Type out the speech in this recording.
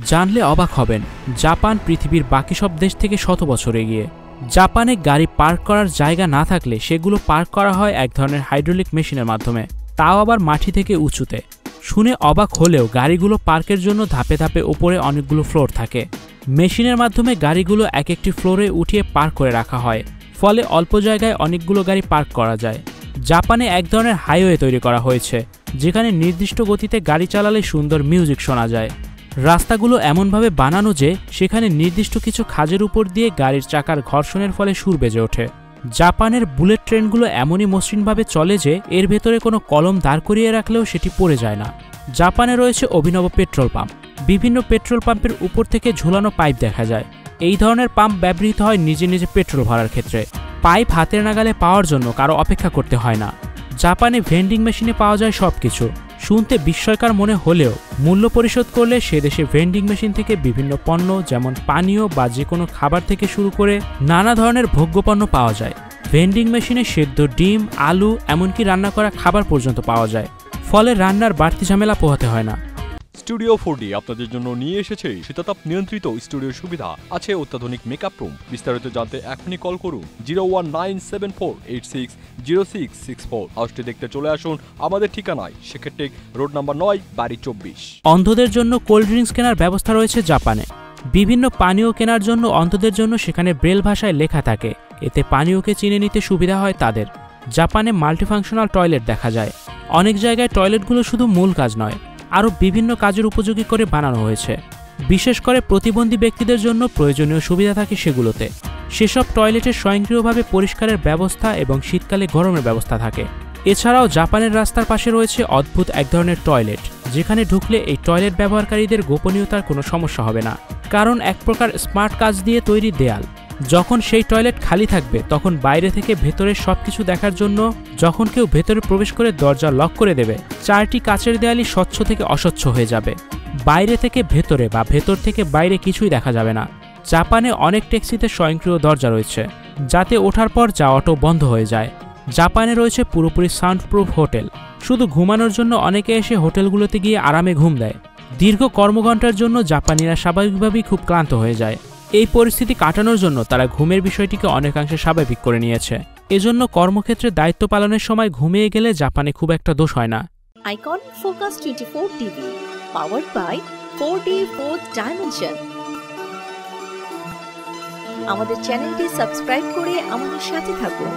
জানলে অবাক হবেন, জাপান পৃথিবীর বাকি সব দেশ থেকে শত বছর এগিয়ে। জাপানে গাড়ি পার্ক করার জায়গা না থাকলে সেগুলো পার্ক করা হয় এক ধরনের হাইড্রোলিক মেশিনের মাধ্যমে, তাও আবার মাটি থেকে উঁচুতে। শুনে অবাক হলেও গাড়িগুলো পার্কের জন্য ধাপে ধাপে ওপরে অনেকগুলো ফ্লোর থাকে। মেশিনের মাধ্যমে গাড়িগুলো এক একটি ফ্লোরে উঠিয়ে পার্ক করে রাখা হয়, ফলে অল্প জায়গায় অনেকগুলো গাড়ি পার্ক করা যায়। জাপানে এক ধরনের হাইওয়ে তৈরি করা হয়েছে, যেখানে নির্দিষ্ট গতিতে গাড়ি চালালে সুন্দর মিউজিক শোনা যায়। রাস্তাগুলো এমনভাবে বানানো যে সেখানে নির্দিষ্ট কিছু খাঁজের উপর দিয়ে গাড়ির চাকার ঘর্ষণের ফলে সুর বেজে ওঠে। জাপানের বুলেট ট্রেনগুলো এমনই মসৃণভাবে চলে যে এর ভেতরে কোনো কলম দাঁড় করিয়ে রাখলেও সেটি পড়ে যায় না। জাপানে রয়েছে অভিনব পেট্রোল পাম্প। বিভিন্ন পেট্রোল পাম্পের উপর থেকে ঝুলানো পাইপ দেখা যায়। এই ধরনের পাম্প ব্যবহৃত হয় নিজে নিজে পেট্রোল ভরার ক্ষেত্রে। পাইপ হাতের নাগালে পাওয়ার জন্য কারো অপেক্ষা করতে হয় না। জাপানে ভেন্ডিং মেশিনে পাওয়া যায় সবকিছু। শুনতে বিস্ময়কর মনে হলেও মূল্য পরিশোধ করলে সে দেশে ভেন্ডিং মেশিন থেকে বিভিন্ন পণ্য যেমন পানীয় বা যে কোনো খাবার থেকে শুরু করে নানা ধরনের ভোগ্যপণ্য পাওয়া যায়। ভেন্ডিং মেশিনে সেদ্ধ ডিম, আলু, এমনকি রান্না করা খাবার পর্যন্ত পাওয়া যায়, ফলে রান্নার বাড়তি ঝামেলা পোহাতে হয় না। স্টুডিও 4D আপনাদের জন্য নিয়ে এসেছে শীতাতাপ নিয়ন্ত্রিত স্টুডিও সুবিধা, আছে অত্যাধুনিক মেকআপ রুম। বিস্তারিত জানতে এখনই কল করুন 01974860664। হাউসটি দেখতে চলে আসুন আমাদের ঠিকানায়, সেক্ষেত্রে রোড নাম্বার 9, বাড়ি 24। অন্ধদের জন্য কোল্ড ড্রিঙ্কস কেনার ব্যবস্থা রয়েছে জাপানে। বিভিন্ন পানীয় কেনার জন্য অন্ধদের জন্য সেখানে ব্রেল ভাষায় লেখা থাকে, এতে পানীয়কে চিনে নিতে সুবিধা হয় তাদের। জাপানে মাল্টিফাংশনাল টয়লেট দেখা যায়। অনেক জায়গায় টয়লেটগুলো শুধু মূল কাজ নয়, আরও বিভিন্ন কাজের উপযোগী করে বানানো হয়েছে। বিশেষ করে প্রতিবন্ধী ব্যক্তিদের জন্য প্রয়োজনীয় সুবিধা থাকে সেগুলোতে। সেসব টয়লেটে স্বয়ংক্রিয়ভাবে পরিষ্কারের ব্যবস্থা এবং শীতকালে গরমের ব্যবস্থা থাকে। এছাড়াও জাপানের রাস্তার পাশে রয়েছে অদ্ভুত এক ধরনের টয়লেট, যেখানে ঢুকলে এই টয়লেট ব্যবহারকারীদের গোপনীয়তার কোনো সমস্যা হবে না, কারণ এক প্রকার স্মার্ট কাচ দিয়ে তৈরি দেয়াল। যখন সেই টয়লেট খালি থাকবে তখন বাইরে থেকে ভেতরের সবকিছু দেখার জন্য যখন কেউ ভেতরে প্রবেশ করে দরজা লক করে দেবে, 4টি কাচের দেয়ালই স্বচ্ছ থেকে অস্বচ্ছ হয়ে যাবে। বাইরে থেকে ভেতরে বা ভেতর থেকে বাইরে কিছুই দেখা যাবে না। জাপানে অনেক ট্যাক্সিতে স্বয়ংক্রিয় দরজা রয়েছে, যাতে ওঠার পর যাওয়াটাও বন্ধ হয়ে যায়। জাপানে রয়েছে পুরোপুরি সাউন্ডপ্রুফ হোটেল। শুধু ঘুমানোর জন্য অনেকে এসে হোটেলগুলোতে গিয়ে আরামে ঘুম দেয়। দীর্ঘ কর্মঘণ্টার জন্য জাপানিরা স্বাভাবিকভাবেই খুব ক্লান্ত হয়ে যায়। এই পরিস্থিতি কাটানোর জন্য তারা ঘুমের বিষয়টিকে অনেকাংশে স্বাভাবিক করে নিয়েছে। এজন্য কর্মক্ষেত্রে দায়িত্ব পালনের সময় ঘুমিয়ে গেলে জাপানে খুব একটা দোষ হয় না। Icon focus 24 TV, powered by 4D Fourth Dimension। আমাদের চ্যানেলটি সাবস্ক্রাইব করে আমাদের সাথে থাকুন।